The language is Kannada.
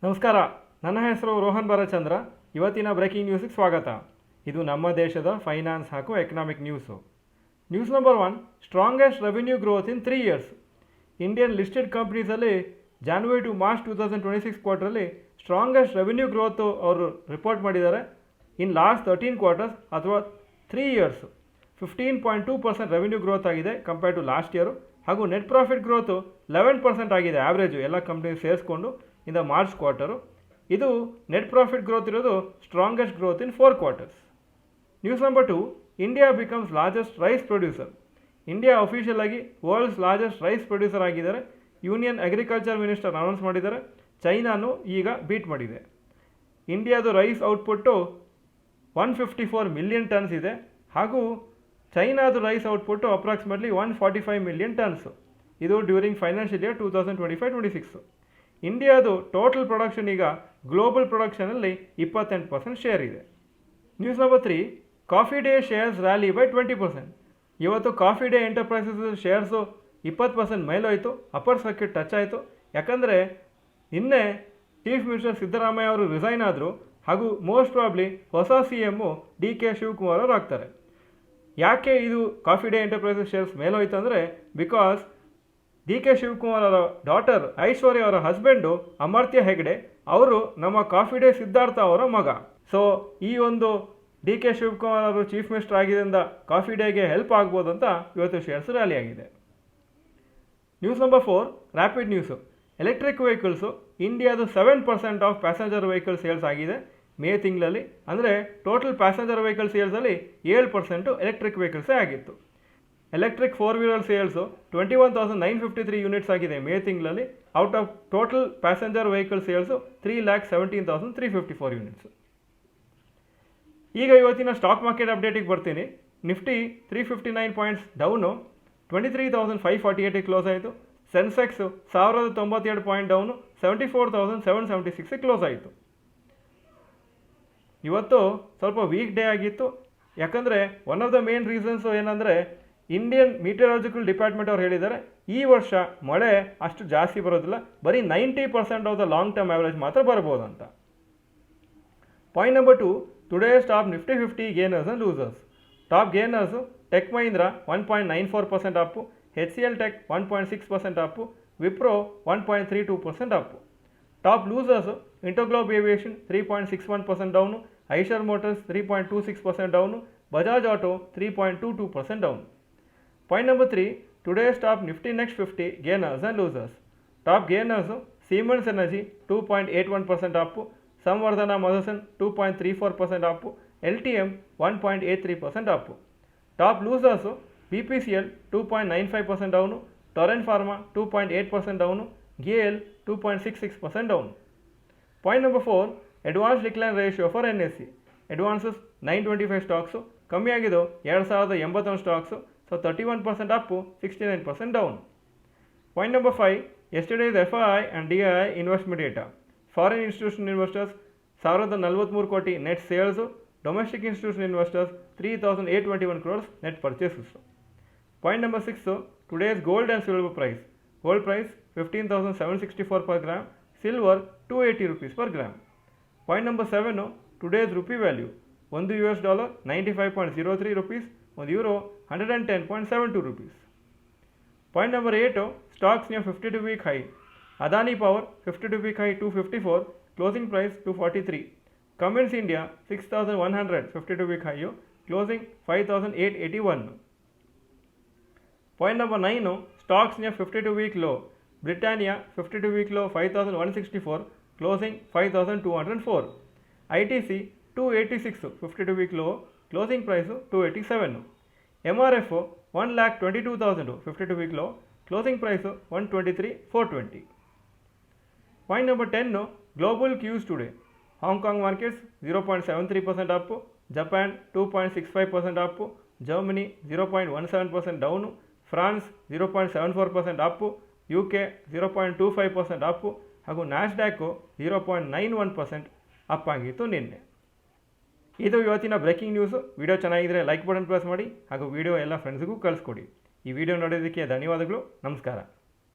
ನಮಸ್ಕಾರ. ನನ್ನ ಹೆಸರು ರೋಹನ್ ಬಾಲಚಂದ್ರ. ಇವತ್ತಿನ ಬ್ರೇಕಿಂಗ್ ನ್ಯೂಸ್ಗೆ ಸ್ವಾಗತ. ಇದು ನಮ್ಮ ದೇಶದ ಫೈನಾನ್ಸ್ ಹಾಗೂ economic news. News number 1, strongest revenue growth in 3 years. Indian listed ಕಂಪ್ನೀಸಲ್ಲಿ ಜಾನ್ವರಿ ಟು ಮಾರ್ಚ್ 2026 ಕ್ವಾರ್ಟರಲ್ಲಿ ಸ್ಟ್ರಾಂಗೆಸ್ಟ್ ರೆವಿನ್ಯೂ ಗ್ರೋತು ಅವರು ರಿಪೋರ್ಟ್ ಮಾಡಿದ್ದಾರೆ. ಇನ್ ಲಾಸ್ಟ್ 13 ಕ್ವಾರ್ಟರ್ಸ್ ಅಥವಾ 3 ಇಯರ್ಸ್ 15.2% ರೆವಿನ್ಯೂ ಗ್ರೋತ್ ಆಗಿದೆ ಕಂಪೇರ್ ಟು ಲಾಸ್ಟ್ ಇಯರು. ಹಾಗೂ ನೆಟ್ ಪ್ರಾಫಿಟ್ ಗ್ರೋತು 11% ಆಗಿದೆ ಆವ್ರೇಜು ಎಲ್ಲ ಕಂಪ್ನಿ ಸೇರಿಸ್ಕೊಂಡು ಇನ್ ದ ಮಾರ್ಚ್ ಕ್ವಾರ್ಟರು. ಇದು ನೆಟ್ ಪ್ರಾಫಿಟ್ ಗ್ರೋತ್ ಇರೋದು strongest growth in 4 quarters. News number 2, India becomes largest rice producer. India official ಆಗಿ ವರ್ಲ್ಡ್ಸ್ ಲಾರ್ಜೆಸ್ಟ್ ರೈಸ್ ಪ್ರೊಡ್ಯೂಸರ್ ಆಗಿದ್ದಾರೆ. ಯೂನಿಯನ್ ಅಗ್ರಿಕಲ್ಚರ್ ಮಿನಿಸ್ಟರ್ ಅನೌನ್ಸ್ ಮಾಡಿದ್ದಾರೆ. ಚೈನಾನು ಈಗ ಬೀಟ್ ಮಾಡಿದೆ. ಇಂಡಿಯಾದು ರೈಸ್ ಔಟ್ಪುಟ್ಟು 154 ಮಿಲಿಯನ್ ಟನ್ಸ್ ಇದೆ. ಹಾಗೂ ಚೈನಾದು rice output approximately 145 million tons. ಇದು ಡ್ಯೂರಿಂಗ್ ಫೈನಾನ್ಷಿಯಲ್ ಇಯರ್ 2025-26. ಇಂಡಿಯಾದು ಟೋಟಲ್ ಪ್ರೊಡಕ್ಷನ್ ಈಗ ಗ್ಲೋಬಲ್ ಪ್ರೊಡಕ್ಷನಲ್ಲಿ 28% ಶೇರ್ ಇದೆ. News number 3, Coffee Day shares rally by 20%. ಇವತ್ತು ಕಾಫಿ ಡೇ ಎಂಟರ್ಪ್ರೈಸಸ್ ಶೇರ್ಸು 20% ಮೇಲೋಯ್ತು, ಅಪ್ಪರ್ ಸರ್ಕ್ಯೂಟ್ ಟಚ್ ಆಯಿತು. ಯಾಕಂದರೆ ನಿನ್ನೆ ಚೀಫ್ ಮಿನಿಸ್ಟರ್ ಸಿದ್ದರಾಮಯ್ಯ ಅವರು ರಿಸೈನ್ ಆದರು. ಹಾಗೂ ಮೋಸ್ಟ್ ಪ್ರಾಬ್ಲಿ ಹೊಸ CM DK ಶಿವಕುಮಾರ್ ಅವರು ಆಗ್ತಾರೆ. ಯಾಕೆ ಇದು ಕಾಫಿ ಡೇ ಎಂಟರ್ಪ್ರೈಸಸ್ ಶೇರ್ಸ್ ಮೇಲೋಯ್ತು ಅಂದರೆ, ಬಿಕಾಸ್ DK ಶಿವಕುಮಾರ್ ಅವರ ಡಾಟರ್ ಐಶ್ವರ್ಯ ಅವರ ಹಸ್ಬೆಂಡು ಅಮರ್ತ್ಯ ಹೆಗ್ಡೆ ಅವರು ನಮ್ಮ ಕಾಫಿ ಡೇ ಸಿದ್ಧಾರ್ಥ ಅವರ ಮಗ. ಸೊ ಈ ಒಂದು DK ಶಿವಕುಮಾರ್ ಅವರು ಚೀಫ್ ಮಿನಿಸ್ಟರ್ ಆಗಿದ್ದರಿಂದ ಕಾಫಿ ಡೇಗೆ ಹೆಲ್ಪ್ ಆಗ್ಬೋದು ಅಂತ ಇವತ್ತು ಶೇರ್ಸ್ ರ್ಯಾಲಿ ಆಗಿದೆ. News number 4, rapid news. Electric vehicles ಇಂಡಿಯಾದು 7% ಆಫ್ ಪ್ಯಾಸೆಂಜರ್ ವೆಹಿಕಲ್ ಸೇಲ್ಸ್ ಆಗಿದೆ ಮೇ ತಿಂಗಳಲ್ಲಿ. ಅಂದರೆ ಟೋಟಲ್ ಪ್ಯಾಸೆಂಜರ್ ವೆಹಿಕಲ್ ಸೇಲ್ಸಲ್ಲಿ 7% ಎಲೆಕ್ಟ್ರಿಕ್ ವೆಹಿಕಲ್ಸೇ ಆಗಿತ್ತು. ಎಲೆಕ್ಟ್ರಿಕ್ 4-ವೀಲರ್ ಸೇಲ್ಸು 21,953 ಯೂನಿಟ್ಸ್ ಆಗಿದೆ ಮೇ ತಿಂಗಳಲ್ಲಿ. Out of total passenger vehicle sales 3,17,354 units. ಈಗ ಇವತ್ತಿನ ಸ್ಟಾಕ್ ಮಾರ್ಕೆಟ್ ಅಪ್ಡೇಟಿಗೆ ಬರ್ತೀನಿ. ನಿಫ್ಟಿ 359 ಪಾಯಿಂಟ್ಸ್ ಡೌನು 23,548 ಕ್ಲೋಸ್ ಆಯಿತು. ಸೆನ್ಸೆಕ್ಸು 1,092 ಪಾಯಿಂಟ್ ಡೌನು 74,776 ಕ್ಲೋಸ್ ಆಯಿತು. ಇವತ್ತು ಸ್ವಲ್ಪ ವೀಕ್ ಡೇ ಆಗಿತ್ತು. ಯಾಕಂದರೆ one of the main reasons ಏನಂದರೆ, ಇಂಡಿಯನ್ ಮೀಟಿಯರಾಲಜಿಕಲ್ ಡಿಪಾರ್ಟ್ಮೆಂಟ್ ಅವ್ರು ಹೇಳಿದ್ದಾರೆ ಈ ವರ್ಷ ಮಳೆ ಅಷ್ಟು ಜಾಸ್ತಿ ಬರೋದಿಲ್ಲ, ಬರೀ 90% of the long term average ಮಾತ್ರ ಬರ್ಬೋದು ಅಂತ. Point number 2, today top Nifty 50 gainers and losers. Top gainers Tech Mahindra 1.94% up, HCL Tech 1.6% up, Wipro 1.32% up. Top losers InterGlobe aviation 3.61% down, Eicher motors 3.26% down, Bajaj auto 3.22% down. Point number 3, today's top Nifty next 50 gainers and losers. Top gainers Siemens energy 2.81% up, Samvardhana Motherson 2.34% Appu, LTM 1.83% up. Top losers BPCL 2.95% down, Torrent Pharma 2.8% down, GAL 2.66% down. Point number 4, advance decline ratio for NSE. Advances 925 stocks, ಕಮ್ಮಿ ಆಗಿದ್ದು 2,081 stocks. So 31% up, 69% down. Point number 5, yesterday's FII and DII investment data. Foreign institution investors 1,043 crore net sales, domestic institution investors 3,821 crores net purchases. Point number 6, today's gold and silver price. Gold price 15,764 per gram, silver 280 rupees per gram. Point number 7, today's rupee value. $1 95.03 rupees, €1 110.72 rupees. Point number 8, stocks near 52-week high. Adani Power 52-week high 254, closing price 243. Cummins India 6,100 52-week high, closing 5,881. Point number 9, stocks near 52-week low. Britannia 52-week low 5,164, closing 5,204. ITC 286 52-week low, closing price 287. MRF 1,22,000 52-week low, closing price 123,420. Point number 10, global Qs today. Hong Kong markets 0.73% Appu, Japan 2.65% Appu, Germany 0.17% down, France 0.74% Appu, UK 0.25% Appu, ಹಾಗೂ ನ್ಯಾಸ್ಡ್ಯಾಕು 0.91% ಅಪ್ ಆಗಿತ್ತು ನಿನ್ನೆ. ಇದು ಇವತ್ತಿನ ಬ್ರೇಕಿಂಗ್ ನ್ಯೂಸು. ವಿಡಿಯೋ ಚೆನ್ನಾಗಿದ್ದರೆ ಲೈಕ್ ಬಟನ್ ಪ್ರೆಸ್ ಮಾಡಿ ಹಾಗೂ ವಿಡಿಯೋ ಎಲ್ಲ ಫ್ರೆಂಡ್ಸ್ಗೂ ಕಳಿಸ್ಕೊಡಿ. ಈ ವಿಡಿಯೋ ನೋಡೋದಕ್ಕೆ ಧನ್ಯವಾದಗಳು. ನಮಸ್ಕಾರ.